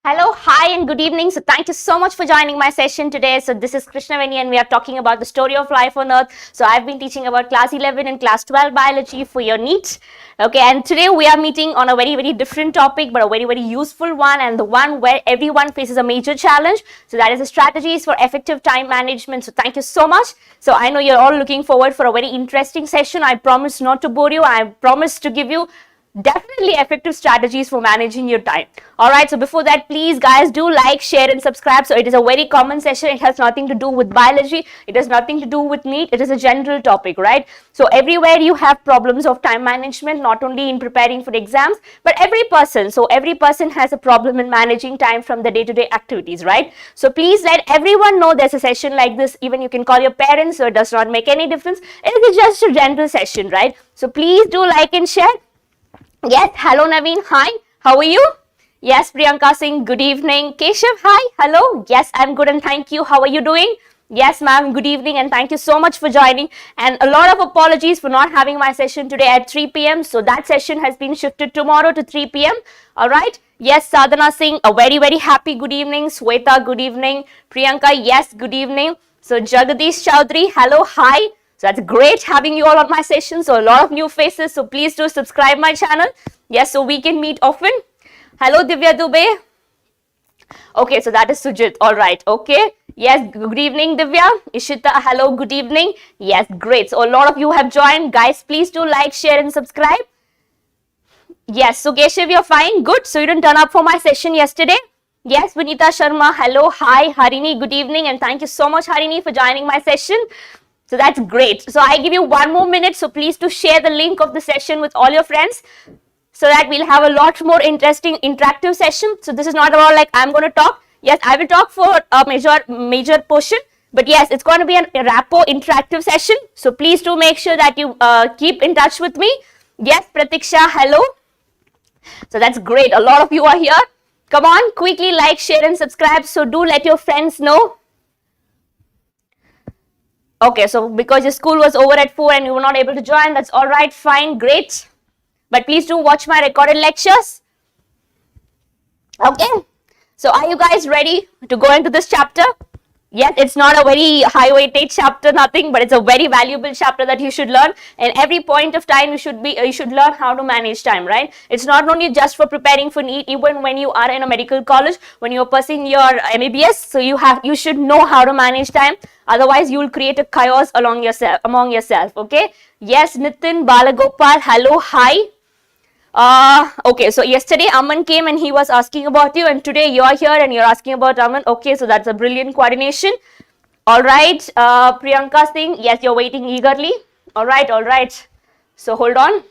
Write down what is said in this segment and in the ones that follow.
Hello, hi and good evening. So thank you so much for joining my session today. So this is Krishnaveni and we are talking about the story of life on earth. So I've been teaching about class 11 and class 12 biology for your NEET. Okay, and today we are meeting on a very different topic, but a very useful one, and the one where everyone faces a major challenge. So that is the strategies for effective time management. So thank you so much. So I know you're all looking forward for a very interesting session. I promise not to bore you. I promise to give you definitely effective strategies for managing your time. All right, so before that, please guys do like, share and subscribe. So it is a very common session. It has nothing to do with biology. It has nothing to do with NEET. It is a general topic, right? So everywhere you have problems of time management, not only in preparing for exams, but every person. So every person has a problem in managing time from the day-to-day activities, right? So please let everyone know there's a session like this. Even you can call your parents, so it does not make any difference. It is just a general session, right? So please do like and share. Yes, hello Naveen, hi, how are you? Yes, Priyanka Singh, good evening. Keshav, hi, hello. Yes, I'm good and thank you. How are you doing? Yes, ma'am, good evening and thank you so much for joining. And a lot of apologies for not having my session today at 3 p.m. So that session has been shifted tomorrow to 3 p.m. All right. Yes, Sadhana Singh, a very happy good evening. Sweta, good evening. Priyanka, yes, good evening. So Jagadish Chaudhary, hello, hi. So that's great having you all on my session. So a lot of new faces. So please do subscribe my channel. Yes, so we can meet often. Hello, Divya Dubey. Okay, so that is Sujit. All right. Okay. Yes, good evening, Divya. Ishita, hello, good evening. Yes, great. So a lot of you have joined. Guys, please do like, share and subscribe. Yes, so Keshav, you're fine. Good. So you didn't turn up for my session yesterday. Yes, Vinita Sharma, hello, hi. Harini, good evening. And thank you so much, Harini, for joining my session. So that's great. So I give you 1 more minute. So please do share the link of the session with all your friends so that we'll have a lot more interesting interactive session. So this is not about like I'm going to talk. Yes, I will talk for a major portion. But yes, it's going to be a rapport interactive session. So please do make sure that you keep in touch with me. Yes, Pratiksha, hello. So that's great. A lot of you are here. Come on, quickly like, share and subscribe. So do let your friends know. Okay, so because your school was over at 4 and you were not able to join, that's all right, fine, great. But please do watch my recorded lectures. Okay, so are you guys ready to go into this chapter? Yes, it's not a very high weighted chapter, nothing, but it's a very valuable chapter that you should learn. And every point of time you should learn how to manage time, right? It's not only just for preparing for NEET, even when you are in a medical college, when you're pursuing your MBBS, so you should know how to manage time. Otherwise, you will create a chaos among yourself. Okay. Yes, Nitin Balagopal, hello, hi. Okay, so yesterday Aman came and he was asking about you, and today you're here and you're asking about Aman. Okay, so that's a brilliant coordination. All right, Priyanka Singh, yes, you're waiting eagerly. All right. So hold on.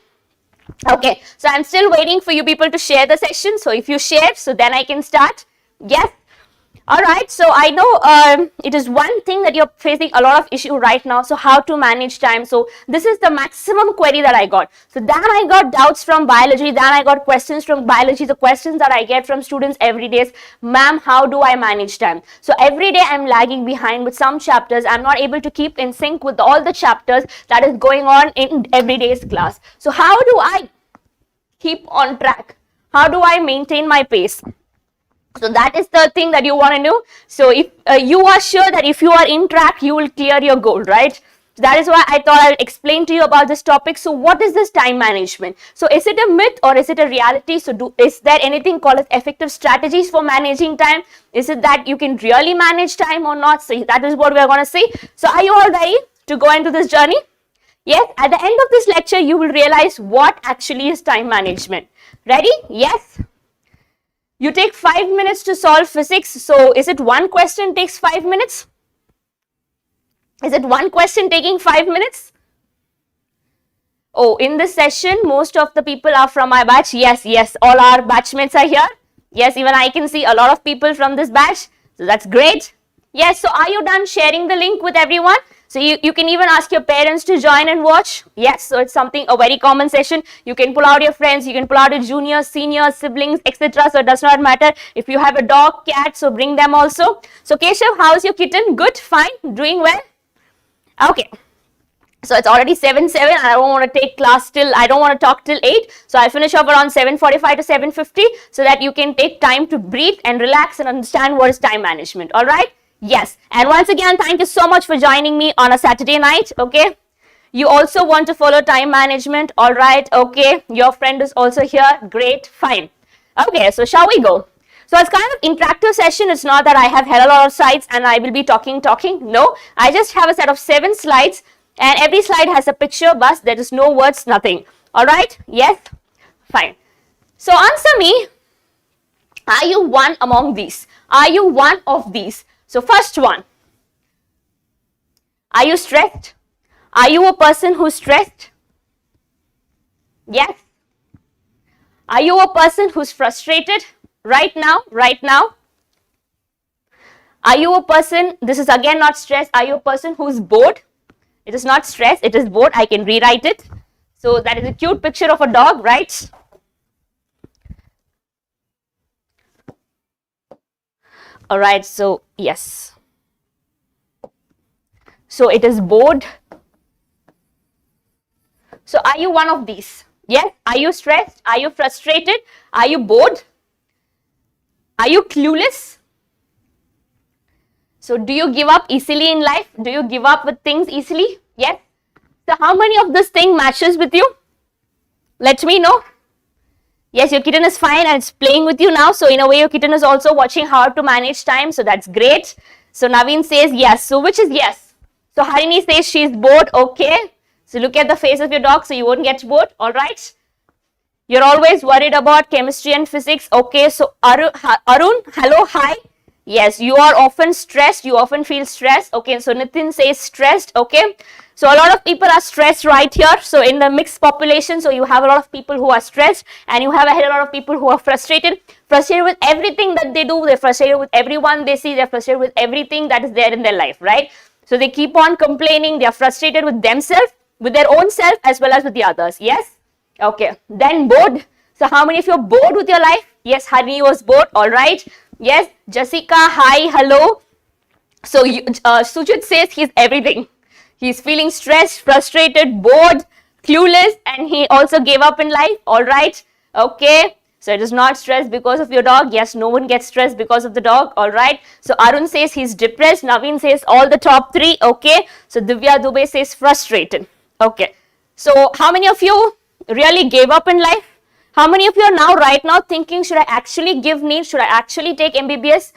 Okay, so I'm still waiting for you people to share the session. So if you share, so then I can start. Yes. All right, so I know it is one thing that you're facing a lot of issue right now. So how to manage time. So this is the maximum query that I got. So then I got doubts from biology. Then I got questions from biology. The questions that I get from students every day is, ma'am, how do I manage time? So every day I'm lagging behind with some chapters. I'm not able to keep in sync with all the chapters that is going on in every day's class. So how do I keep on track? How do I maintain my pace? So that is the thing that you want to know. So if you are sure that if you are in track, you will clear your goal, right? So that is why I thought I'll explain to you about this topic. So what is this time management? So is it a myth or is it a reality? So is there anything called as effective strategies for managing time? Is it that you can really manage time or not? So that is what we are going to see. So are you all ready to go into this journey? Yes, at the end of this lecture, you will realize what actually is time management. Ready? Yes. You take 5 minutes to solve physics. So is it one question takes 5 minutes? Is it one question taking 5 minutes? Oh, in this session, most of the people are from my batch. Yes, all our batchmates are here. Yes, even I can see a lot of people from this batch. So that's great. Yes, so are you done sharing the link with everyone? So you can even ask your parents to join and watch. Yes, so it's a very common session. You can pull out your friends, you can pull out your juniors, seniors, siblings, etc. So it does not matter. If you have a dog, cat, so bring them also. So Keshav, how's your kitten? Good, fine, doing well? Okay. So it's already 7:07 and I don't want to take class till, I don't want to talk till 8. So I'll finish up around 7:45 to 7:50 so that you can take time to breathe and relax and understand what is time management. All right? Yes. And once again, thank you so much for joining me on a Saturday night. Okay? You also want to follow time management. All right? Okay. Your friend is also here. Great. Fine. Okay. So shall we go? So it's kind of interactive session. It's not that I have had a lot of slides and I will be talking. No, I just have a set of 7 slides and every slide has a picture, but there is no words, nothing. All right? Yes? Fine. So answer me, are you one among these? Are you one of these? So first one, are you stressed? Are you a person who's stressed? Yes. Are you a person who's frustrated? Right now? Are you a person, this is again not stress, are you a person who's bored? It is not stress, it is bored. I can rewrite it. So that is a cute picture of a dog, right? All right, so yes. So it is bored. So are you one of these? Yes. Are you stressed? Are you frustrated? Are you bored? Are you clueless? So do you give up easily in life? Do you give up with things easily? Yes. So how many of this thing matches with you? Let me know. Yes, your kitten is fine and it's playing with you now. So in a way, your kitten is also watching how to manage time. So that's great. So Naveen says yes. So which is yes? So Harini says she's bored. Okay. So look at the face of your dog so you won't get bored. All right. You're always worried about chemistry and physics. Okay. So Arun, hello, hi. Yes, you are often stressed. You often feel stressed. Okay. So Nitin says stressed. Okay. So a lot of people are stressed right here. So in the mixed population, so you have a lot of people who are stressed and you have a lot of people who are frustrated with everything that they do. They're frustrated with everyone they see. They're frustrated with everything that is there in their life, right? So they keep on complaining. They're frustrated with themselves, with their own self, as well as with the others. Yes? Okay. Then bored. So how many of you are bored with your life? Yes, Harini was bored. All right. Yes. Jessica, hi, hello. So Sujit says he's everything. He's feeling stressed, frustrated, bored, clueless, and he also gave up in life. All right. Okay. So it is not stress because of your dog. Yes, no one gets stressed because of the dog. All right. So Arun says he's depressed. Naveen says all the top 3. Okay. So Divya Dubey says frustrated. Okay. So how many of you really gave up in life? How many of you are now right now thinking, should I actually give NEET? Should I actually take MBBS?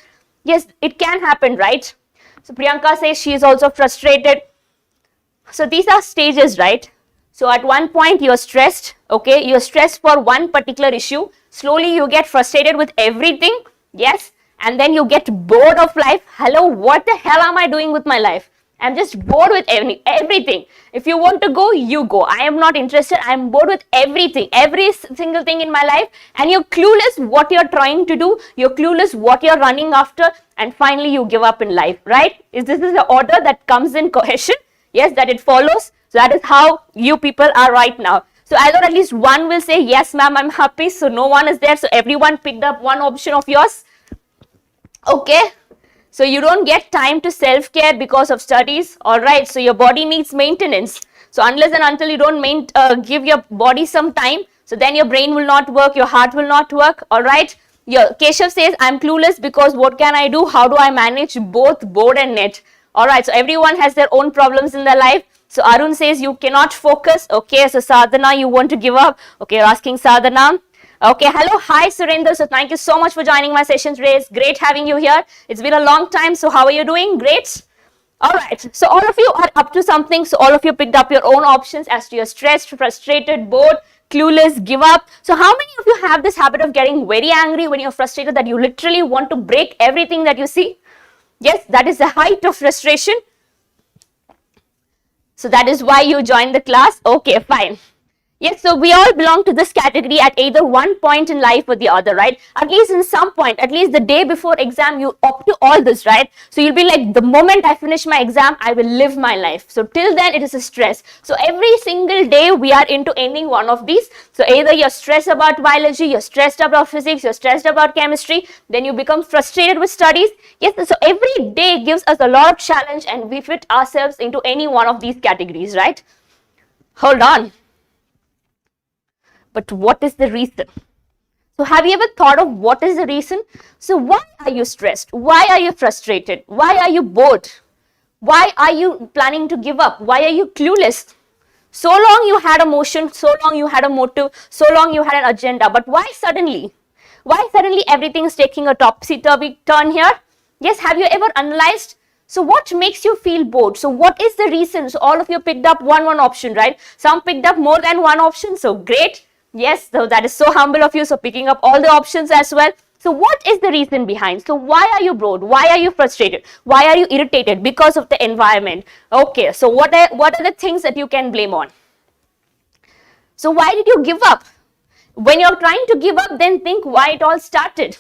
Yes, it can happen, right? So Priyanka says she is also frustrated. So these are stages, right? So at one point you're stressed, okay? You're stressed for one particular issue. Slowly you get frustrated with everything, yes? And then you get bored of life. Hello, what the hell am I doing with my life? I'm just bored with everything. If you want to go, you go. I am not interested. I'm bored with everything, every single thing in my life. And you're clueless what you're trying to do. You're clueless what you're running after. And finally you give up in life, right? This is the order that comes in cohesion. Yes, that it follows. So that is how you people are right now. So I thought at least one will say, yes, ma'am, I'm happy. So no one is there. So everyone picked up one option of yours. Okay. So you don't get time to self-care because of studies. All right. So your body needs maintenance. So unless and until you don't give your body some time, so then your brain will not work. Your heart will not work. All right. Keshav says, I'm clueless because what can I do? How do I manage both board and net? All right. So everyone has their own problems in their life. So Arun says you cannot focus. Okay. So Sadhana, you want to give up. Okay. You're asking Sadhana. Okay, hello, hi Surendra. So thank you so much for joining my session today. It's great having you here. It's been a long time. So how are you doing? Great. All right. So all of you are up to something. So all of you picked up your own options as to you're stressed, frustrated, bored, clueless, give up. So how many of you have this habit of getting very angry when you're frustrated that you literally want to break everything that you see? Yes, that is the height of frustration. So that is why you joined the class. Okay, fine. Yes, so we all belong to this category at either one point in life or the other, right? At least in some point, at least the day before exam, you opt to all this, right? So you'll be like, the moment I finish my exam, I will live my life. So till then, it is a stress. So every single day, we are into any one of these. So either you're stressed about biology, you're stressed about physics, you're stressed about chemistry, then you become frustrated with studies. Yes, so every day gives us a lot of challenge and we fit ourselves into any one of these categories, right? Hold on. But what is the reason? So have you ever thought of what is the reason? So why are you stressed? Why are you frustrated? Why are you bored? Why are you planning to give up? Why are you clueless? So long you had a motion, so long you had a motive, so long you had an agenda, but why suddenly? Why suddenly everything is taking a topsy-turvy turn here? Yes, have you ever analyzed? So what makes you feel bored? So what is the reason? So all of you picked up one option, right? Some picked up more than one option, so great. Yes, so that is so humble of you, so picking up all the options as well. So what is the reason behind? So why are you bored? Why are you frustrated? Why are you irritated? Because of the environment. Okay, so what are the things that you can blame on? So why did you give up? When you're trying to give up, then think why it all started.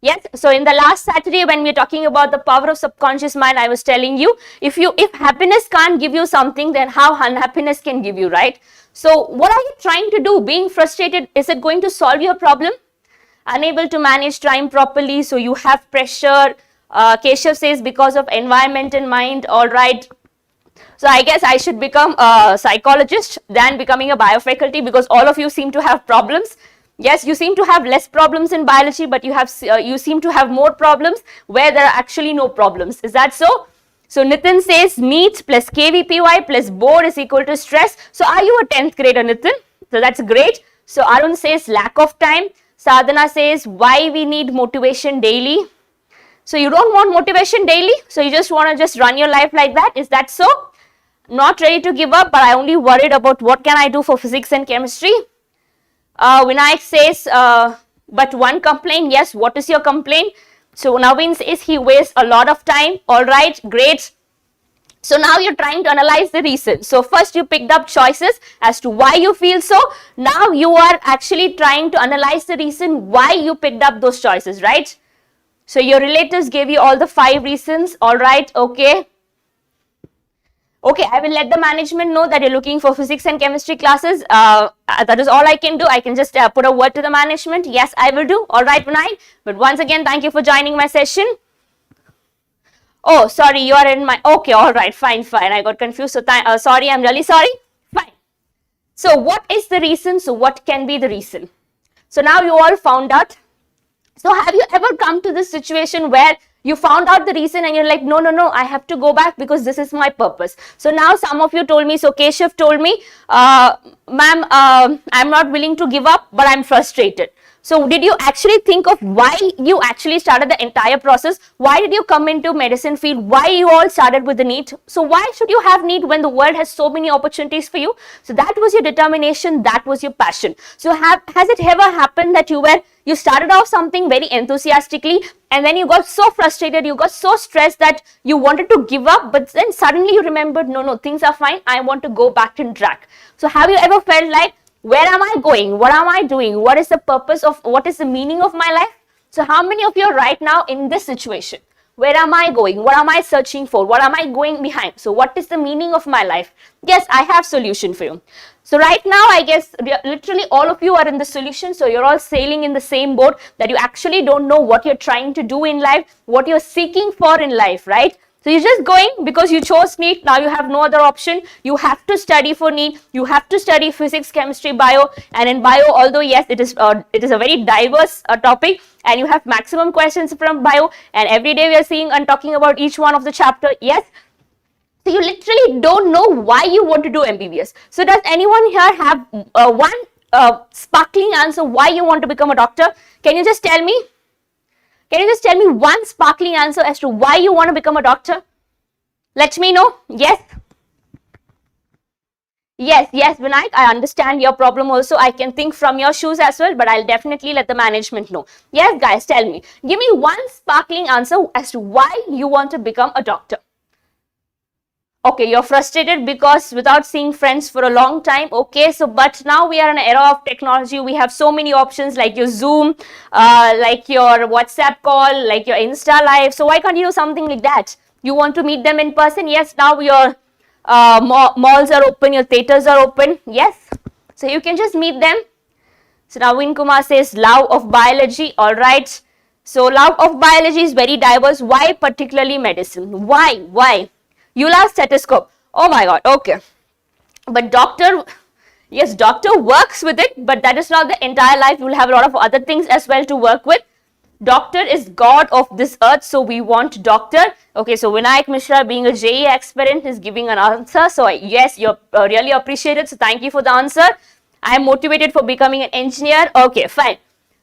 Yes, so in the last Saturday when we were talking about the power of subconscious mind, I was telling you, if happiness can't give you something, then how unhappiness can give you, right? So what are you trying to do? Being frustrated, is it going to solve your problem? Unable to manage time properly, so you have pressure. Keshav says because of environment in mind, all right. So I guess I should become a psychologist than becoming a biofaculty because all of you seem to have problems. Yes, you seem to have less problems in biology, but you seem to have more problems where there are actually no problems. Is that so? So Nitin says NEET plus KVPY plus board is equal to stress. So are you a 10th grader, Nitin? So that's great. So Arun says lack of time. Sadhana says why we need motivation daily. So you don't want motivation daily. So you just want to just run your life like that. Is that so? Not ready to give up, but I only worried about what can I do for physics and chemistry. Vinayak says, but one complaint. Yes, what is your complaint? So Naveen says he wastes a lot of time. All right, great. So now you're trying to analyze the reason. So first you picked up choices as to why you feel so. Now you are actually trying to analyze the reason why you picked up those choices, right? So your relatives gave you all the 5 reasons. All right, okay. Okay, I will let the management know that you're looking for physics and chemistry classes. That is all I can do. I can just put a word to the management. Yes, I will do. All right, Vinay. But once again, thank you for joining my session. Oh, sorry, you are in my... Okay, all right, fine. I got confused. So, sorry, I'm really sorry. Fine. So, what is the reason? So, what can be the reason? So, now you all found out. So, have you ever come to this situation where you found out the reason and you're like, no, I have to go back because this is my purpose. So now some of you told me, so Keshav told me, ma'am, I'm not willing to give up, but I'm frustrated. So did you actually think of why you actually started the entire process? Why did you come into medicine field? Why you all started with the NEET? So why should you have NEET when the world has so many opportunities for you? So that was your determination, that was your passion. So has it ever happened that you started off something very enthusiastically and then you got so frustrated, you got so stressed that you wanted to give up, but then suddenly you remembered, no, things are fine, I want to go back in track. So have you ever felt like, where am I going? What am I doing? What is the purpose of, what is the meaning of my life? So how many of you are right now in this situation? Where am I going? What am I searching for? What am I going behind? So what is the meaning of my life? Yes, I have solution for you. So right now, I guess literally all of you are in the solution. So you're all sailing in the same boat that you actually don't know what you're trying to do in life, what you're seeking for in life, right? So you're just going because you chose NEET. Now you have no other option. You have to study for NEET. You have to study physics, chemistry, bio. And in bio, although yes, it is a very diverse topic, and you have maximum questions from bio. And every day we are seeing and talking about each one of the chapter. Yes. So you literally don't know why you want to do MBBS. So does anyone here have one sparkling answer why you want to become a doctor? Can you just tell me? Can you just tell me one sparkling answer as to why you want to become a doctor? Let me know. Yes. Yes, Vinayak, I understand your problem also. I can think from your shoes as well, but I'll definitely let the management know. Yes, guys, tell me. Give me one sparkling answer as to why you want to become a doctor. Okay, you're frustrated because without seeing friends for a long time. Okay, so but now we are in an era of technology. We have so many options like your Zoom, like your WhatsApp call, like your Insta Live. So why can't you do something like that? You want to meet them in person? Yes, now your malls are open, your theaters are open. Yes, so you can just meet them. So now Naveen Kumar says love of biology. All right. So love of biology is very diverse. Why particularly medicine? Why? Why? You love stethoscope. Oh my God. Okay. But doctor, yes, doctor works with it, but that is not the entire life. You will have a lot of other things as well to work with. Doctor is God of this earth, so we want doctor. Okay, so Vinayak Mishra, being a JEE aspirant, is giving an answer. So yes, you're really appreciated. So thank you for the answer. I am motivated for becoming an engineer. Okay, fine.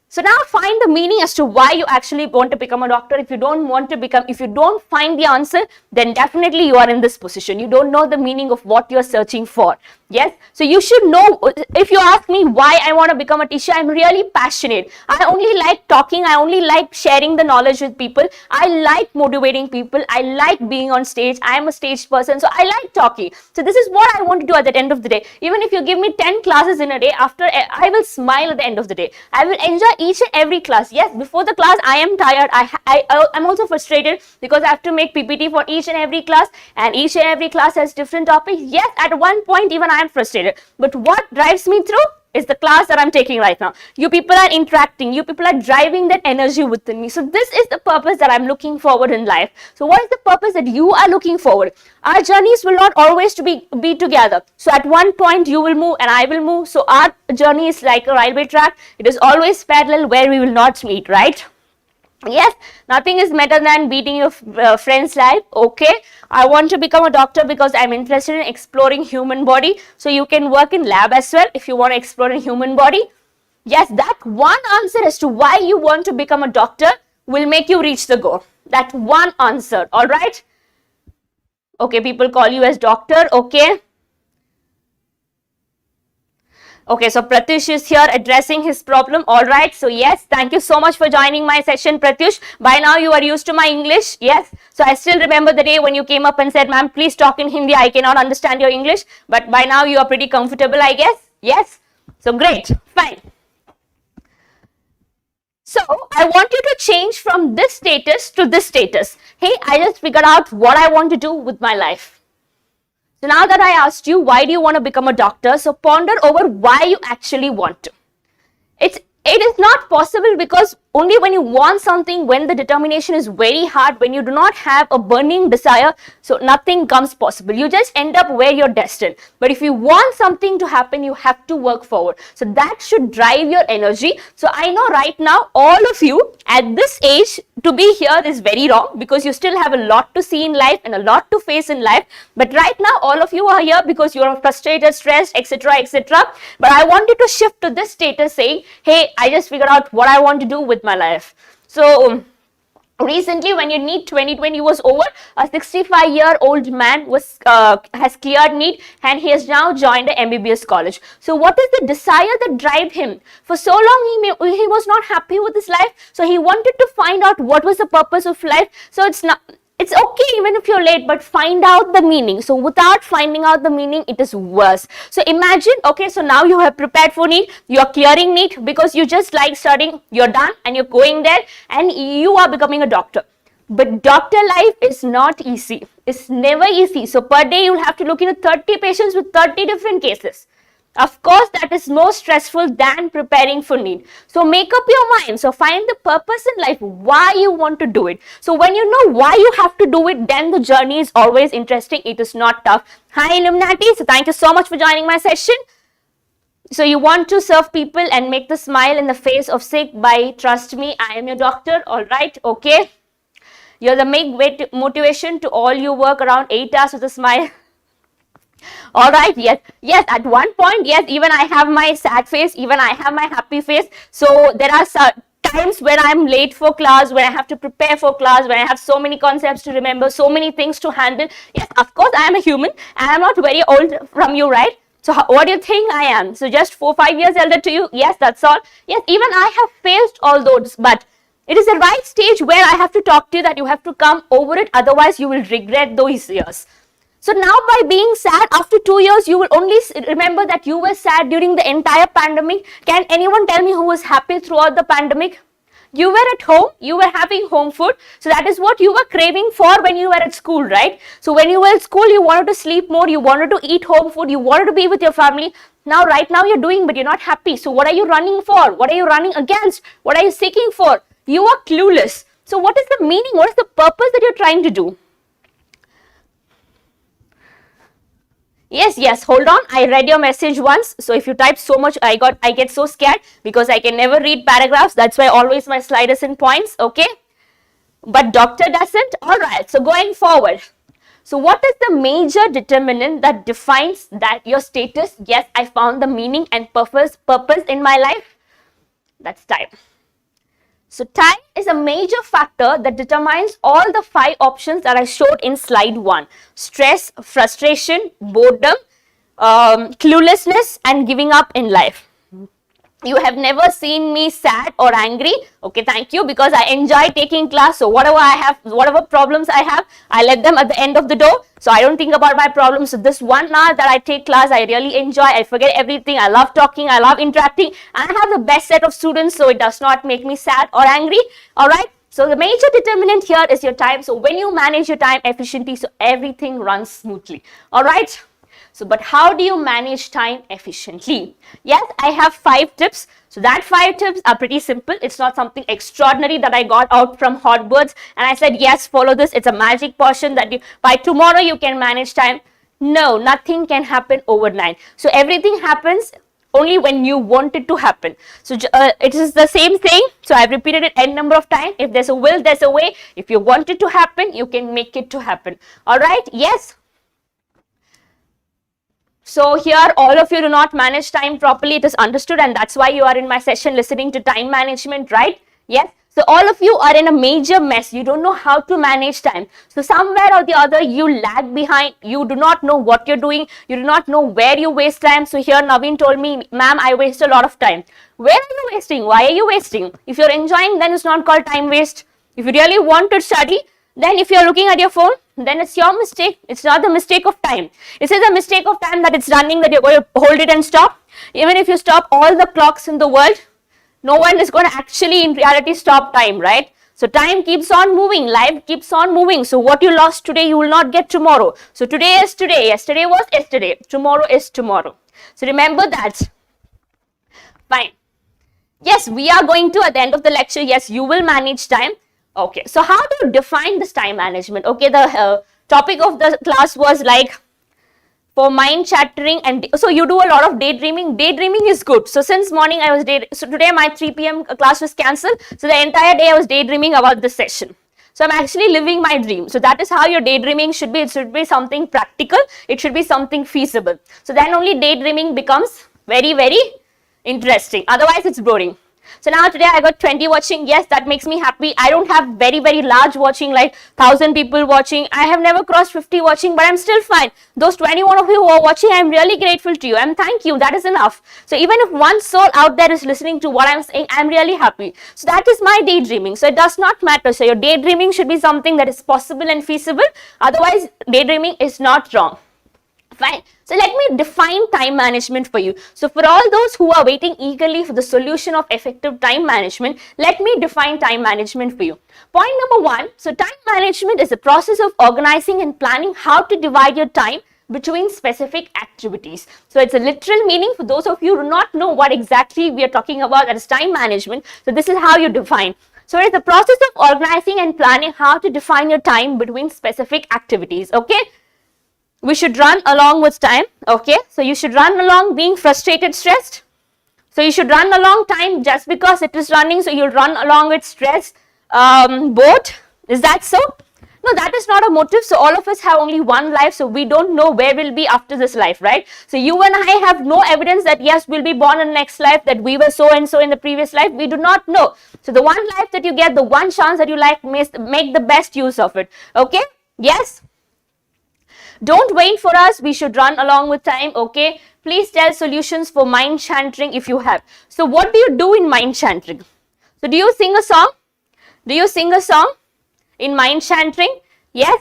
So now find the meaning as to why you actually want to become a doctor. If you don't want to become, if you don't find the answer, then definitely you are in this position. You don't know the meaning of what you're searching for. Yes, so you should know. If you ask me why I want to become a teacher, I'm really passionate. I only like talking. I only like sharing the knowledge with people. I like motivating people. I like being on stage. I am a stage person, so I like talking. So this is what I want to do at the end of the day. Even if you give me 10 classes in a day, after I will smile at the end of the day. I will enjoy each and every class. Yes, before the class I am tired. I'm also frustrated because I have to make PPT for each and every class, and each and every class has different topics. Yes, at one point even I am frustrated, but what drives me through is the class that I'm taking right now. You people are interacting, you people are driving that energy within me. So this is the purpose that I'm looking forward in life. So what is the purpose that you are looking forward? Our journeys will not always be together. So at one point you will move and I will move. So our journey is like a railway track. It is always parallel where we will not meet, right? Yes, nothing is better than beating your friend's life. Okay, I want to become a doctor because I'm interested in exploring human body. So you can work in lab as well if you want to explore in human body. Yes, that one answer as to why you want to become a doctor will make you reach the goal. That one answer, all right? Okay, people call you as doctor. Okay. Okay, so Pratyush is here addressing his problem. All right. So yes, thank you so much for joining my session, Pratyush. By now you are used to my English. Yes. So I still remember the day when you came up and said, ma'am, please talk in Hindi. I cannot understand your English. But by now you are pretty comfortable, I guess. Yes. So great. Fine. So I want you to change from this status to this status. Hey, I just figured out what I want to do with my life. So now that I asked you, why do you want to become a doctor? So ponder over why you actually want to. It is not possible because only when you want something, when the determination is very hard, when you do not have a burning desire, so nothing comes possible. You just end up where you're destined. But if you want something to happen, you have to work forward. So that should drive your energy. So I know right now, all of you at this age, to be here is very wrong because you still have a lot to see in life and a lot to face in life. But right now, all of you are here because you are frustrated, stressed, etc., etc. But I want you to shift to this status saying, hey, I just figured out what I want to do with my life. So recently, when your NEET 2020 was over, a 65-year-old man has cleared NEET and he has now joined the MBBS college. So what is the desire that drive him? For so long, he was not happy with his life. So he wanted to find out what was the purpose of life. So it's okay even if you're late, but find out the meaning. So without finding out the meaning, it is worse. So imagine, okay, so now you have prepared for NEET, you're clearing NEET because you just like studying, you're done and you're going there and you are becoming a doctor. But doctor life is not easy. It's never easy. So per day, you'll have to look into 30 patients with 30 different cases. Of course, that is more stressful than preparing for NEET. So make up your mind. So find the purpose in life, why you want to do it. So when you know why you have to do it, then the journey is always interesting. It is not tough. Hi, Illuminati. So thank you so much for joining my session. So you want to serve people and make the smile in the face of sick by trust me, I am your doctor. All right. Okay. You're the make motivation to all you work around 8 hours with a smile. All right, yes, at one point, yes, even I have my sad face, even I have my happy face. So there are times when I'm late for class, when I have to prepare for class, when I have so many concepts to remember, so many things to handle. Yes, of course, I am a human and I'm not very old from you, right? So what do you think I am? So just 4-5 years elder to you? Yes, that's all. Yes, even I have faced all those, but it is the right stage where I have to talk to you that you have to come over it. Otherwise, you will regret those years. So now by being sad after 2 years, you will only remember that you were sad during the entire pandemic. Can anyone tell me who was happy throughout the pandemic? You were at home, you were having home food. So that is what you were craving for when you were at school, right? So when you were at school, you wanted to sleep more, you wanted to eat home food, you wanted to be with your family. Now, right now you're doing, but you're not happy. So what are you running for? What are you running against? What are you seeking for? You are clueless. So what is the meaning? What is the purpose that you're trying to do? Yes, hold on. I read your message once. So if you type so much, I get so scared because I can never read paragraphs. That's why always my slide is in points, okay? But doctor doesn't. All right, so going forward. So what is the major determinant that defines that your status? Yes, I found the meaning and purpose in my life. That's time. So time is a major factor that determines all the 5 options that I showed in slide 1. Stress, frustration, boredom, cluelessness, and giving up in life. You have never seen me sad or angry. Okay, thank you, because I enjoy taking class. So whatever problems I have, I let them at the end of the door. So I don't think about my problems. So this 1 hour that I take class, I really enjoy. I forget everything. I love talking. I love interacting. And I have the best set of students. So it does not make me sad or angry. All right. So the major determinant here is your time. So when you manage your time efficiently, so everything runs smoothly. All right. So, but how do you manage time efficiently? Yes, I have 5 tips. So that 5 tips are pretty simple. It's not something extraordinary that I got out from Hotbirds and I said, yes, follow this. It's a magic portion that by tomorrow you can manage time. No, nothing can happen overnight. So everything happens only when you want it to happen. So it is the same thing. So I've repeated it n number of times. If there's a will, there's a way. If you want it to happen, you can make it to happen. All right. Yes. So here all of you do not manage time properly. It is understood and that's why you are in my session listening to time management, right? Yes. So all of you are in a major mess. You don't know how to manage time. So somewhere or the other you lag behind. You do not know what you're doing. You do not know where you waste time. So here Naveen told me, ma'am, I waste a lot of time. Where are you wasting? Why are you wasting? If you're enjoying, then it's not called time waste. If you really want to study, then if you're looking at your phone, then it's your mistake. It's not the mistake of time. It is a mistake of time that it's running, that you're going to hold it and stop. Even if you stop all the clocks in the world, no one is going to actually in reality stop time, right? So time keeps on moving, life keeps on moving. So what you lost today, you will not get tomorrow. So today is today, yesterday was yesterday, tomorrow is tomorrow. So remember that. Fine. Yes, we are going to, at the end of the lecture, yes, you will manage time. Okay, so how do you define this time management? Okay, the topic of the class was like for mind chattering, and so you do a lot of daydreaming. Daydreaming is good. So since morning I was so today my 3 p.m. class was cancelled. So the entire day I was daydreaming about this session. So I'm actually living my dream. So that is how your daydreaming should be. It should be something practical. It should be something feasible. So then only daydreaming becomes very, very interesting. Otherwise it's boring. So now today I got 20 watching. Yes, that makes me happy. I don't have very, very large watching like 1,000 people watching. I have never crossed 50 watching, but I'm still fine. Those 21 of you who are watching, I'm really grateful to you and thank you. That is enough. So even if one soul out there is listening to what I'm saying, I'm really happy. So that is my daydreaming. So it does not matter. So your daydreaming should be something that is possible and feasible. Otherwise, daydreaming is not wrong. Fine. So let me define time management for you. So for all those who are waiting eagerly for the solution of effective time management, let me define time management for you. Point number 1. So time management is the process of organizing and planning how to divide your time between specific activities. So it's a literal meaning for those of you who do not know what exactly we are talking about, that is time management. So this is how you define. So it's the process of organizing and planning how to define your time between specific activities. Okay. We should run along with time, okay? So you should run along being frustrated, stressed. So you should run along time just because it is running, so you'll run along with stress, bored. Is that so? No, that is not a motive. So all of us have only one life, so we don't know where we'll be after this life, right? So you and I have no evidence that yes, we'll be born in the next life, that we were so and so in the previous life. We do not know. So the one life that you get, the one chance that you like, make the best use of it, okay? Yes? Don't wait for us. We should run along with time. Okay. Please tell solutions for mind chanting if you have. So what do you do in mind chanting? So do you sing a song? Do you sing a song in mind chanting? Yes.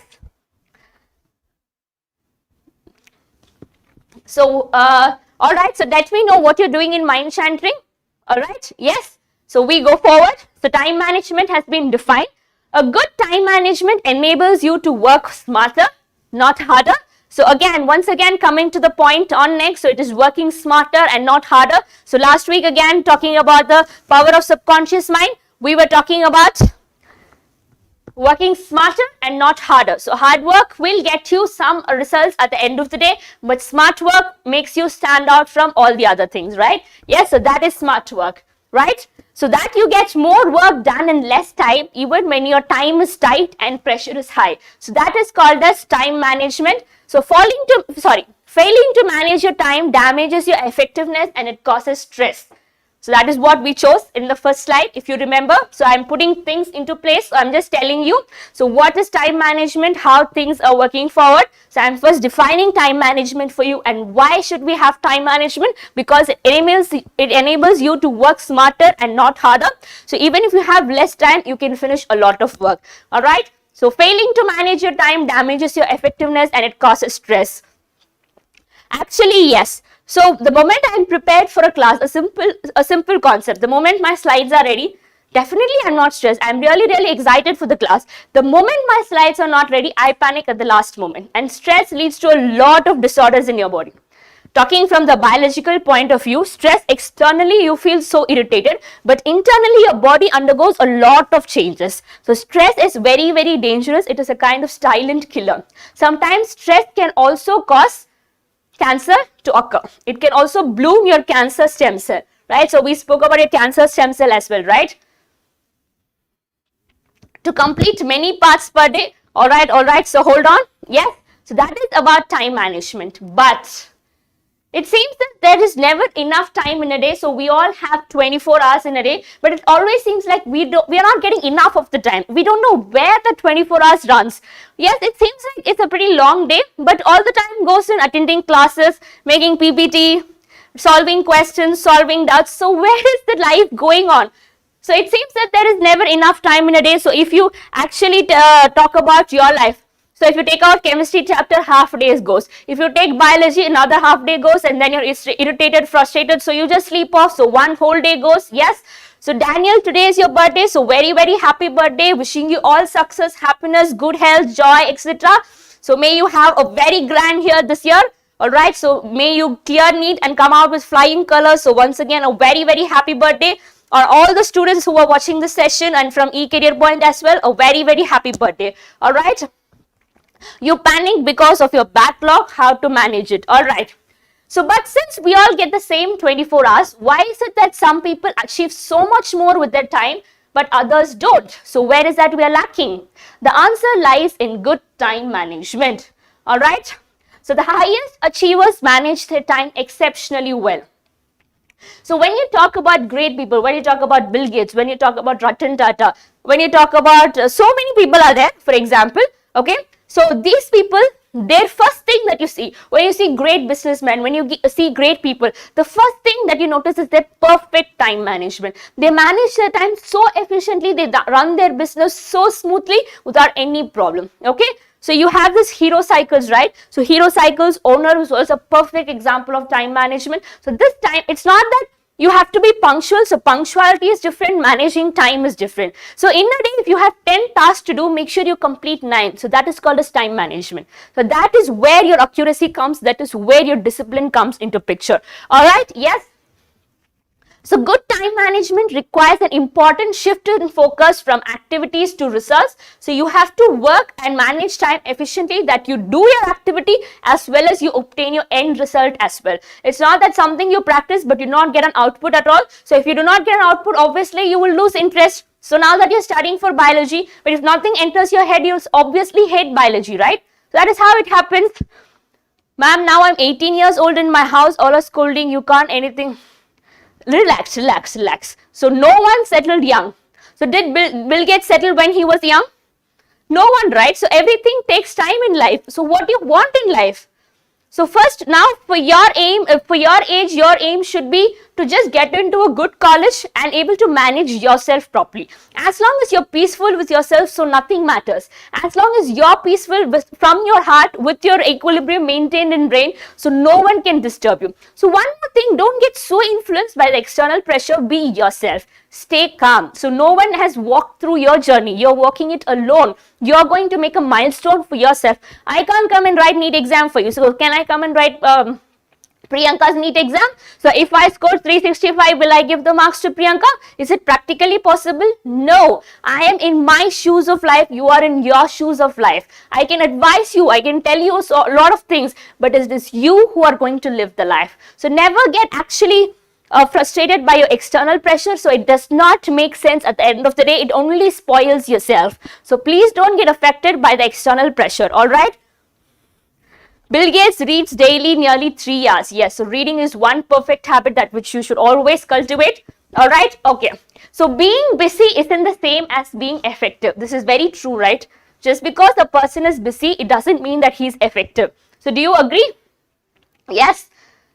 So, all right, so let me know what you're doing in mind chanting. All right, yes. So we go forward. So time management has been defined. A good time management enables you to work smarter, not harder. So again, once again, coming to the point on next, so it is working smarter and not harder. So last week again, talking about the power of subconscious mind, we were talking about working smarter and not harder. So hard work will get you some results at the end of the day, but smart work makes you stand out from all the other things, right? Yes, so that is smart work, right? So that you get more work done in less time, even when your time is tight and pressure is high. So that is called as time management. So failing to manage your time damages your effectiveness and it causes stress. So that is what we chose in the first slide, if you remember. So I'm putting things into place. So I'm just telling you. So what is time management, how things are working forward. So I'm first defining time management for you, and why should we have time management? Because it enables you to work smarter and not harder. So even if you have less time, you can finish a lot of work. All right. So failing to manage your time damages your effectiveness and it causes stress. Actually, yes. So the moment I am prepared for a class, a simple concept, the moment my slides are ready, definitely I'm not stressed. I'm really excited for the class. The moment my slides are not ready, I panic at the last moment, and stress leads to a lot of disorders in your body. Talking from the biological point of view, stress externally you feel so irritated, but internally your body undergoes a lot of changes. So stress is very dangerous. It is a kind of silent killer. Sometimes stress can also cause cancer to occur. It can also bloom your cancer stem cell, right? So we spoke about your cancer stem cell as well, right? To complete many parts per day. All right. So hold on. Yes. So that is about time management. But it seems that there is never enough time in a day. So we all have 24 hours in a day, but it always seems like we are not getting enough of the time. We don't know where the 24 hours runs. Yes, it seems like it's a pretty long day, but all the time goes in attending classes, making PPT, solving questions, solving doubts. So where is the life going on? So it seems that there is never enough time in a day. So if you actually talk about your life, so if you take out chemistry chapter, half day goes. If you take biology, another half day goes, and then you're irritated, frustrated, so you just sleep off. So one whole day goes. Yes. So Daniel, today is your birthday. So very happy birthday. Wishing you all success, happiness, good health, joy, etc. So may you have a very grand year this year. All right. So may you clear NEET and come out with flying colors. So once again, a very happy birthday. Or all the students who are watching this session and from eCareer Point as well, a very happy birthday. All right. You panic because of your backlog, how to manage it. All right. So, but since we all get the same 24 hours, why is it that some people achieve so much more with their time, but others don't? So, where is that we are lacking? The answer lies in good time management. All right. So, the highest achievers manage their time exceptionally well. So, when you talk about great people, when you talk about Bill Gates, when you talk about Ratan Tata, when you talk about so many people are there, for example, okay. So these people, their first thing that you see, when you see great businessmen, when you see great people, the first thing that you notice is their perfect time management. They manage their time so efficiently, they run their business so smoothly without any problem, okay. So you have this hero cycles, right? So hero cycles owner was a perfect example of time management. So this time, it's not that you have to be punctual. So punctuality is different, managing time is different. So in a day, if you have 10 tasks to do, make sure you complete 9. So that is called as time management. So that is where your accuracy comes. That is where your discipline comes into picture. All right. Yes. So good time management requires an important shift in focus from activities to results. So you have to work and manage time efficiently, that you do your activity as well as you obtain your end result as well. It's not that something you practice but you not get an output at all. So if you do not get an output, obviously you will lose interest. So now that you're studying for biology, but if nothing enters your head, you'll obviously hate biology, right? So that is how it happens. Ma'am, now I'm 18 years old in my house, all are scolding, you can't anything. Relax. So no one settled young. So did Bill Gates settle when he was young? No one, right? So everything takes time in life. So what do you want in life? So first, now for your aim, for your age, your aim should be to just get into a good college and able to manage yourself properly. As long as you're peaceful with yourself, so nothing matters. As long as you're peaceful from your heart, with your equilibrium maintained in brain, so no one can disturb you. So one more thing, don't get so influenced by the external pressure. Be yourself. Stay calm. So no one has walked through your journey. You're walking it alone. You're going to make a milestone for yourself. I can't come and write NEET exam for you. So can I come and write Priyanka's NEET exam? So if I score 365, will I give the marks to Priyanka? Is it practically possible? No. I am in my shoes of life. You are in your shoes of life. I can advise you. I can tell you a lot of things. But it is you who are going to live the life. So never get actually frustrated by your external pressure. So it does not make sense at the end of the day. It only spoils yourself. So please don't get affected by the external pressure. All right. Bill Gates reads daily nearly 3 hours. Yes, so reading is one perfect habit that which you should always cultivate. All right. Okay. So being busy isn't the same as being effective. This is very true, right? Just because a person is busy, it doesn't mean that he's effective. So do you agree? Yes.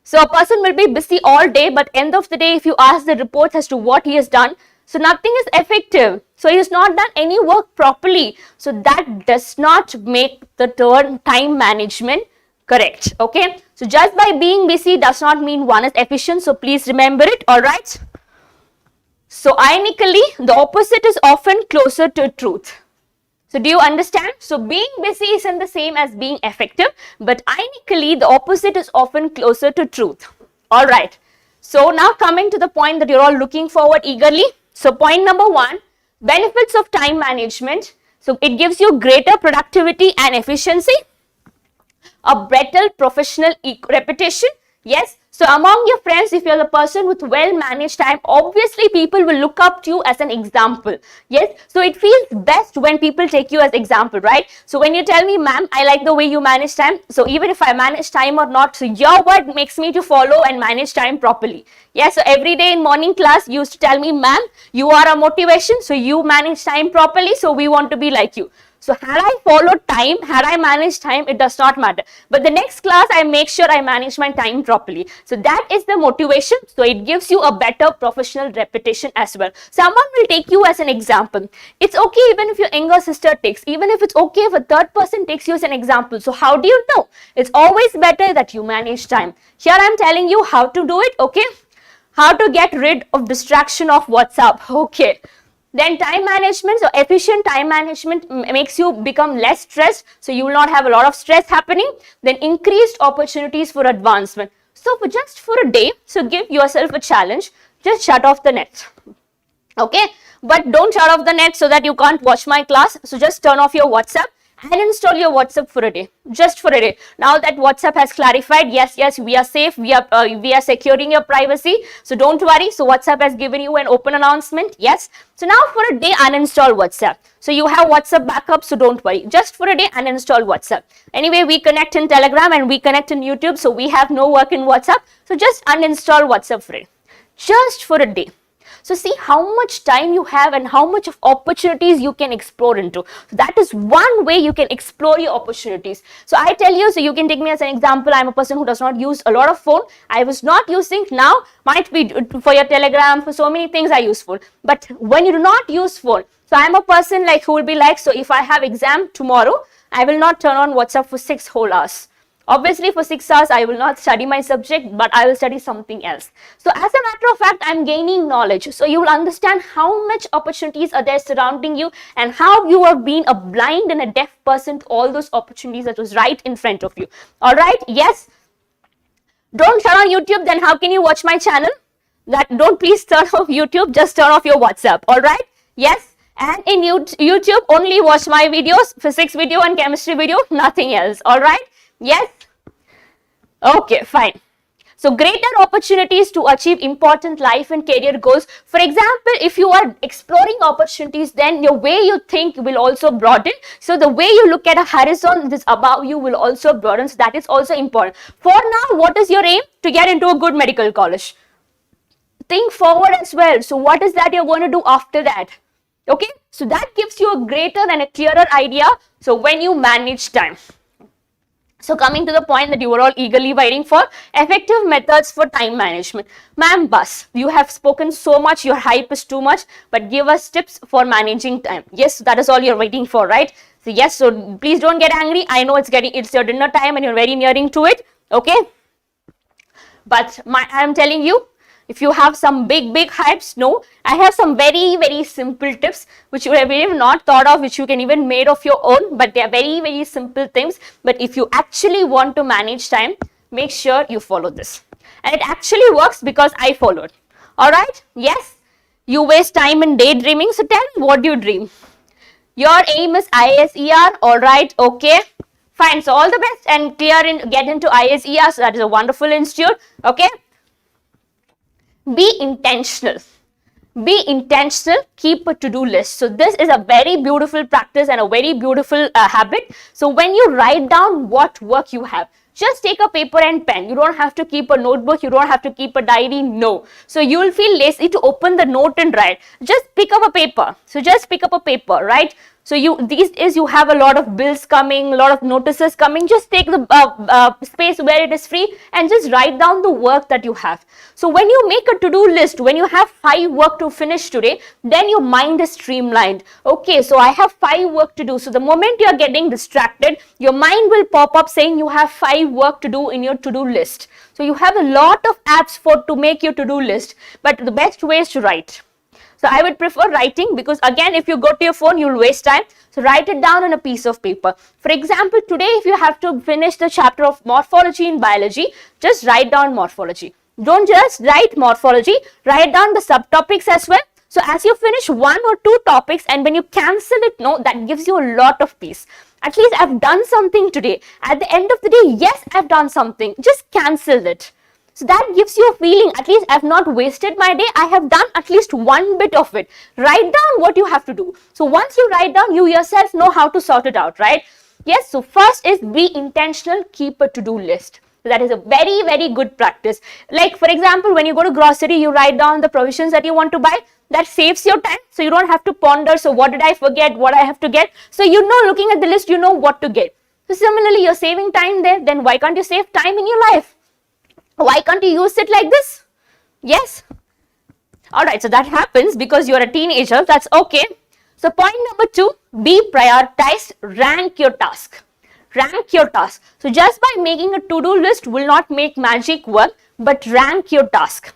So a person will be busy all day, but end of the day, if you ask the reports as to what he has done, so nothing is effective. So he has not done any work properly. So that does not make the term time management correct. Okay. So just by being busy does not mean one is efficient. So please remember it. All right. So ironically, the opposite is often closer to truth. So do you understand? So being busy isn't the same as being effective, but ironically, the opposite is often closer to truth. All right. So now coming to the point that you're all looking forward eagerly. So point number 1, benefits of time management. So it gives you greater productivity and efficiency, a better professional reputation. Yes. So among your friends, if you're the person with well-managed time, obviously people will look up to you as an example. Yes. So it feels best when people take you as example, right? So when you tell me, ma'am, I like the way you manage time. So even if I manage time or not, so your word makes me to follow and manage time properly. Yes. So every day in morning class, you used to tell me, ma'am, you are a motivation. So you manage time properly. So we want to be like you. So had I followed time, had I managed time, it does not matter. But the next class, I make sure I manage my time properly. So that is the motivation. So it gives you a better professional reputation as well. Someone will take you as an example. It's okay even if your younger sister takes, even if it's okay if a third person takes you as an example. So how do you know? It's always better that you manage time. Here I'm telling you how to do it. Okay. How to get rid of distraction of WhatsApp. Okay. Then time management, so efficient time management makes you become less stressed. So you will not have a lot of stress happening. Then increased opportunities for advancement. So just for a day, so give yourself a challenge. Just shut off the net. Okay. But don't shut off the net so that you can't watch my class. So just turn off your WhatsApp and install your WhatsApp for a day, just for a day. Now that WhatsApp has clarified, yes, we are safe, we are securing your privacy. So don't worry. So WhatsApp has given you an open announcement. Yes. So now for a day, uninstall WhatsApp. So you have WhatsApp backup. So don't worry. Just for a day, uninstall WhatsApp. Anyway, we connect in Telegram and we connect in YouTube. So we have no work in WhatsApp. So just uninstall WhatsApp for it. Just for a day. So see how much time you have and how much of opportunities you can explore into. So that is one way you can explore your opportunities. So I tell you, so you can take me as an example. I'm a person who does not use a lot of phone. I was not using, now might be for your Telegram, for so many things are useful. But when you do not use phone, so I'm a person like who will be like, so if I have exam tomorrow, I will not turn on WhatsApp for 6 whole hours. Obviously, for 6 hours, I will not study my subject, but I will study something else. So as a matter of fact, I'm gaining knowledge. So you will understand how much opportunities are there surrounding you and how you have been a blind and a deaf person to all those opportunities that was right in front of you. All right. Yes. Don't turn on YouTube. Then how can you watch my channel? Don't please turn off YouTube. Just turn off your WhatsApp. All right. Yes. And in YouTube, only watch my videos, physics video and chemistry video, nothing else. All right. Yes. Okay, fine. So greater opportunities to achieve important life and career goals. For example, if you are exploring opportunities, then your way you think will also broaden. So the way you look at a horizon that is above you will also broaden. So that is also important. For now, what is your aim? To get into a good medical college. Think forward as well. So what is that you're going to do after that? Okay. So that gives you a greater and a clearer idea. So when you manage time. So coming to the point that you were all eagerly waiting for, effective methods for time management. Ma'am, bus, you have spoken so much, your hype is too much, but give us tips for managing time. Yes, that is all you're waiting for, right? So yes, so please don't get angry. I know it's your dinner time and you're very nearing to it, okay? But I'm telling you, if you have some big hypes, no, I have some very simple tips which you have even not thought of, which you can even made of your own, but they are very simple things. But if you actually want to manage time, make sure you follow this. And it actually works because I followed. Alright, yes, you waste time in daydreaming, so tell me, what do you dream? Your aim is ISER, alright, okay. Fine, so all the best and get into ISER, so that is a wonderful institute, okay. Be intentional. Be intentional, keep a to-do list. So this is a very beautiful practice and a very beautiful habit. So when you write down what work you have, just take a paper and pen. You don't have to keep a notebook, you don't have to keep a diary, no. So you will feel lazy to open the note and write. Just pick up a paper. So just pick up a paper, right? So you have a lot of bills coming, a lot of notices coming. Just take the space where it is free and just write down the work that you have. So when you make a to-do list, when you have 5 work to finish today, then your mind is streamlined. Okay, so I have 5 work to do. So the moment you are getting distracted, your mind will pop up saying you have 5 work to do in your to-do list. So you have a lot of apps to make your to-do list, but the best way is to write. So I would prefer writing, because again, if you go to your phone, you'll waste time. So write it down on a piece of paper. For example, today, if you have to finish the chapter of morphology in biology, just write down morphology. Don't just write morphology, write down the subtopics as well. So as you finish 1 or 2 topics, and when you cancel it, no, that gives you a lot of peace. At least I've done something today. At the end of the day, yes, I've done something. Just cancel it. So that gives you a feeling, at least I've not wasted my day, I have done at least one bit of it. Write down what you have to do. So once you write down, you yourself know how to sort it out, right? Yes, so first is be intentional, keep a to-do list. So that is a very good practice. Like for example, when you go to grocery, you write down the provisions that you want to buy. That saves your time, so you don't have to ponder, so what did I forget, what I have to get. So you know, looking at the list, you know what to get. So similarly, you're saving time there, then why can't you save time in your life? Why can't you use it like this? Yes. Alright, so that happens because you're a teenager. That's okay. So point number 2, be prioritized. Rank your task. Rank your task. So just by making a to-do list will not make magic work, but rank your task.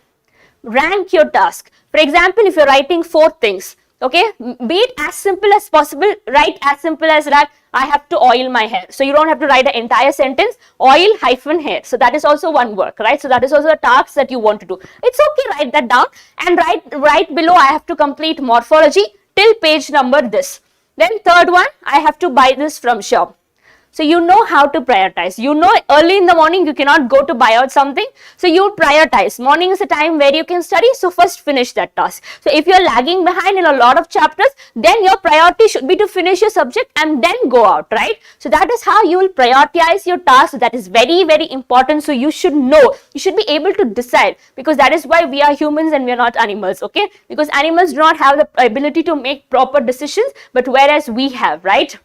Rank your task. For example, if you're writing 4 things, okay, be it as simple as possible. Write as simple as that. I have to oil my hair. So you don't have to write the entire sentence, oil hyphen hair. So that is also one work, right? So that is also a task that you want to do. It's okay, write that down and write below, I have to complete morphology till page number this. Then third one, I have to buy this from shop. So you know how to prioritize. You know early in the morning you cannot go to buy out something. So you prioritize. Morning is a time where you can study. So first finish that task. So if you're lagging behind in a lot of chapters, then your priority should be to finish your subject and then go out, right? So that is how you will prioritize your task. That is very important. So you should know. You should be able to decide, because that is why we are humans and we are not animals, okay? Because animals do not have the ability to make proper decisions, but whereas we have, right?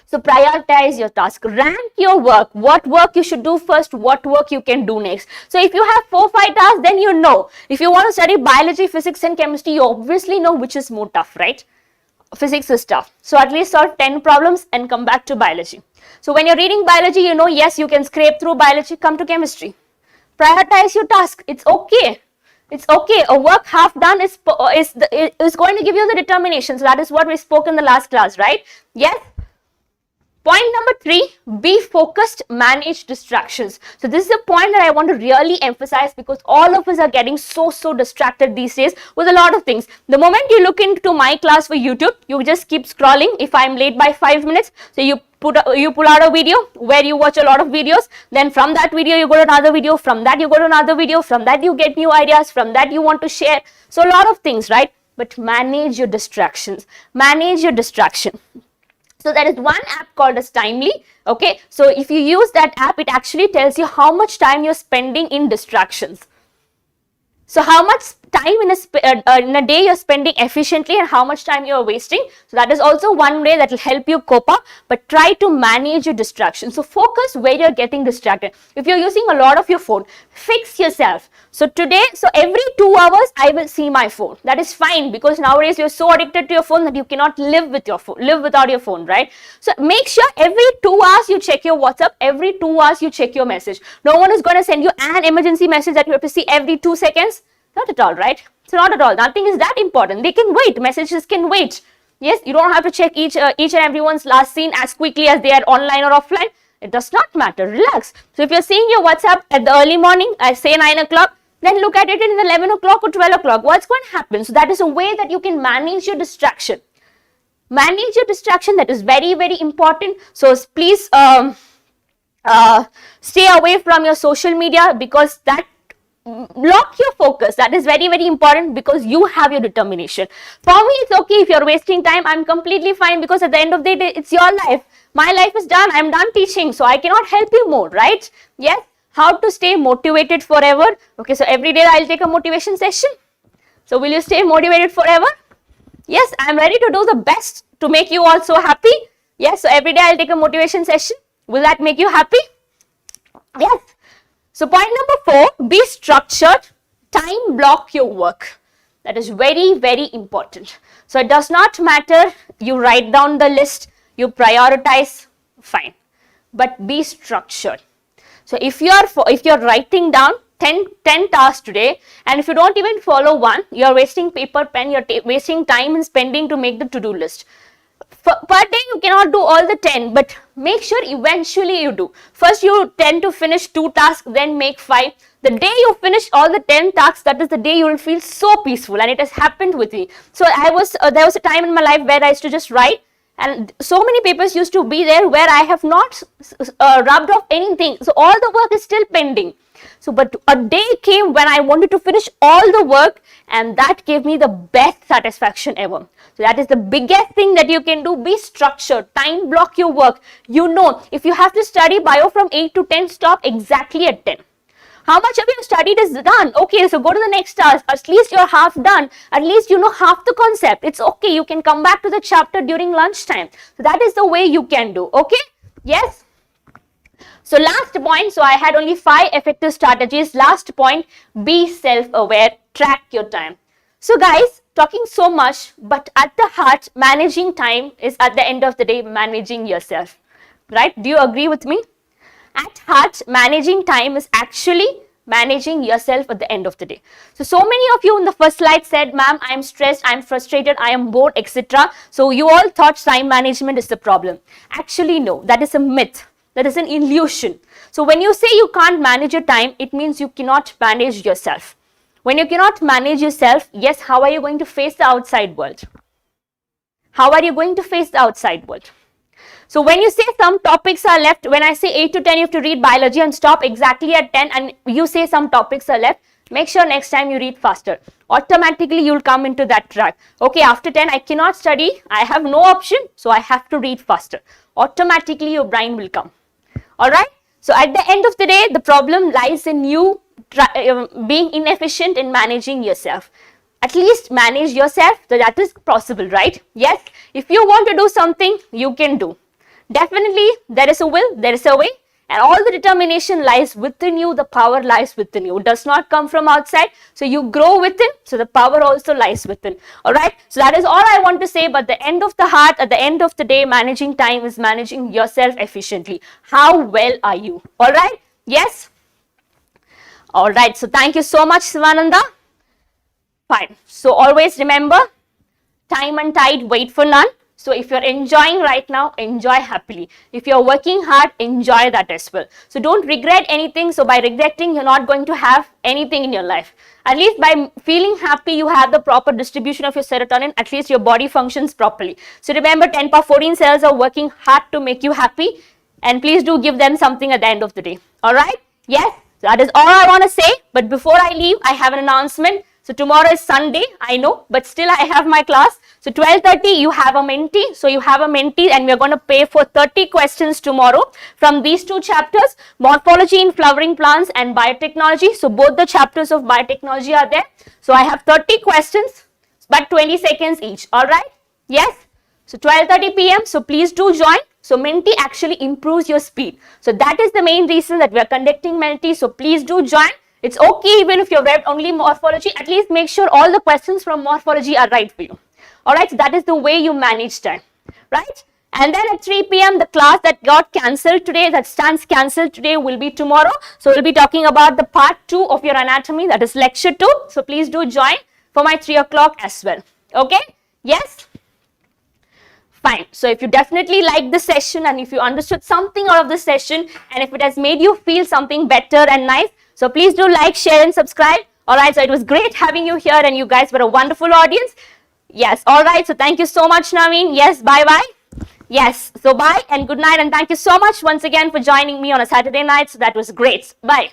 So prioritize your task, rank your work, what work you should do first, what work you can do next. So if you have 4-5 tasks, then you know. If you want to study biology, physics and chemistry, you obviously know which is more tough, right? Physics is tough. So at least solve 10 problems and come back to biology. So when you're reading biology, you know, yes, you can scrape through biology, come to chemistry. Prioritize your task. It's okay. It's okay. A work half done is going to give you the determination. So that is what we spoke in the last class, right? Yes. Point number 3, be focused, manage distractions. So this is a point that I want to really emphasize, because all of us are getting so distracted these days with a lot of things. The moment you look into my class for YouTube, you just keep scrolling. If I'm late by 5 minutes, so you pull out a video where you watch a lot of videos. Then from that video, you go to another video. From that, you go to another video. From that, you get new ideas. From that, you want to share. So a lot of things, right? But manage your distractions. Manage your distraction. So there is one app called as Timely, okay? So if you use that app, it actually tells you how much time you're spending in distractions. So how much time in a day you're spending efficiently and how much time you're wasting. So that is also one way that will help you cope up, but try to manage your distractions. So focus where you're getting distracted. If you're using a lot of your phone, fix yourself. So today, so every 2 hours I will see my phone. That is fine, because nowadays you're so addicted to your phone that you cannot live with your phone, live without your phone, right? So make sure every 2 hours you check your WhatsApp, every 2 hours you check your message. No one is going to send you an emergency message that you have to see every 2 seconds. Not at all, right? So not at all. Nothing is that important. They can wait. Messages can wait. Yes, you don't have to check each and everyone's last scene as quickly as they are online or offline. It does not matter. Relax. So if you're seeing your WhatsApp at the early morning, I say 9 o'clock, then look at it in 11 o'clock or 12 o'clock. What's going to happen? So that is a way that you can manage your distraction. Manage your distraction. That is very, very important. So please stay away from your social media, because that lock your focus. That is very, very important, because you have your determination. For me, it's okay if you're wasting time. I'm completely fine, because at the end of the day, it's your life. My life is done. I'm done teaching, so I cannot help you more, right? Yes. How to stay motivated forever? Okay, so every day I'll take a motivation session. So will you stay motivated forever? Yes, I'm ready to do the best to make you all so happy. Yes, so every day I'll take a motivation session. Will that make you happy? Yes. So point number 4, be structured, time block your work. That is very, very important. So it does not matter, you write down the list, you prioritize, fine, but be structured. So if you're writing down 10 tasks today, and if you don't even follow one, you're wasting paper, pen, you're wasting time and spending to make the to-do list. Per day you cannot do all the 10, but make sure eventually you do. First you tend to finish 2 tasks, then make 5. The day you finish all the 10 tasks, that is the day you will feel so peaceful, and it has happened with me. So there was a time in my life where I used to just write, and so many papers used to be there where I have not rubbed off anything. So all the work is still pending. So, but a day came when I wanted to finish all the work, and that gave me the best satisfaction ever. So that is the biggest thing that you can do. Be structured, time block your work. You know, if you have to study bio from 8 to 10, stop exactly at 10. How much of your studied is done? Okay, so go to the next task. At least you're half done. At least you know half the concept. It's okay. You can come back to the chapter during lunchtime. So that is the way you can do. Okay? Yes? So last point, so I had only 5 effective strategies. Last point, be self-aware, track your time. So guys, talking so much, but at the heart, managing time is at the end of the day, managing yourself, right? Do you agree with me? At heart, managing time is actually managing yourself at the end of the day. So many of you in the first slide said, ma'am, I'm stressed, I'm frustrated, I am bored, etc. So you all thought time management is the problem. Actually, no, that is a myth. That is an illusion. So when you say you can't manage your time, it means you cannot manage yourself. When you cannot manage yourself, yes, how are you going to face the outside world? How are you going to face the outside world? So when you say some topics are left, when I say 8 to 10, you have to read biology and stop exactly at 10, and you say some topics are left, make sure next time you read faster. Automatically, you'll come into that track. Okay, after 10, I cannot study. I have no option, so I have to read faster. Automatically, your brain will come. All right. So at the end of the day, the problem lies in you being inefficient in managing yourself. At least manage yourself, so that is possible, right? Yes. If you want to do something, you can do. Definitely, there is a will, there is a way, and all the determination lies within you. The power lies within you. It does not come from outside. So you grow within, so the power also lies within. All right. So that is all I want to say. But the end of the heart, at the end of the day, managing time is managing yourself efficiently. How well are you? All right. Yes. All right. So thank you so much, Sivananda. Fine. So always remember, time and tide wait for none. So if you're enjoying right now, enjoy happily. If you're working hard, enjoy that as well. So don't regret anything. So by regretting, you're not going to have anything in your life. At least by feeling happy, you have the proper distribution of your serotonin. At least your body functions properly. So remember, 10 power 14 cells are working hard to make you happy. And please do give them something at the end of the day. All right? Yes? So that is all I want to say. But before I leave, I have an announcement. So tomorrow is Sunday, I know, but still I have my class. So 12:30, you have a mentee. So you have a mentee and we're going to pay for 30 questions tomorrow from these two chapters, morphology in flowering plants and biotechnology. So both the chapters of biotechnology are there. So I have 30 questions, but 20 seconds each. All right? Yes? So 12:30 p.m. So please do join. So mentee actually improves your speed. So that is the main reason that we are conducting mentee. So please do join. It's okay even if you've read only morphology, at least make sure all the questions from morphology are right for you. Alright, so that is the way you manage time, right? And then at 3 p.m. the class that got cancelled today, that stands cancelled today, will be tomorrow. So we'll be talking about the part 2 of your anatomy, that is lecture 2. So please do join for my 3 o'clock as well. Okay? Yes? Fine. So if you definitely like the session and if you understood something out of the session and if it has made you feel something better and nice, so please do like, share and subscribe. Alright, so it was great having you here and you guys were a wonderful audience. Yes, alright, so thank you so much, Naveen. Yes, bye-bye. Yes, so bye and good night and thank you so much once again for joining me on a Saturday night. So that was great. Bye.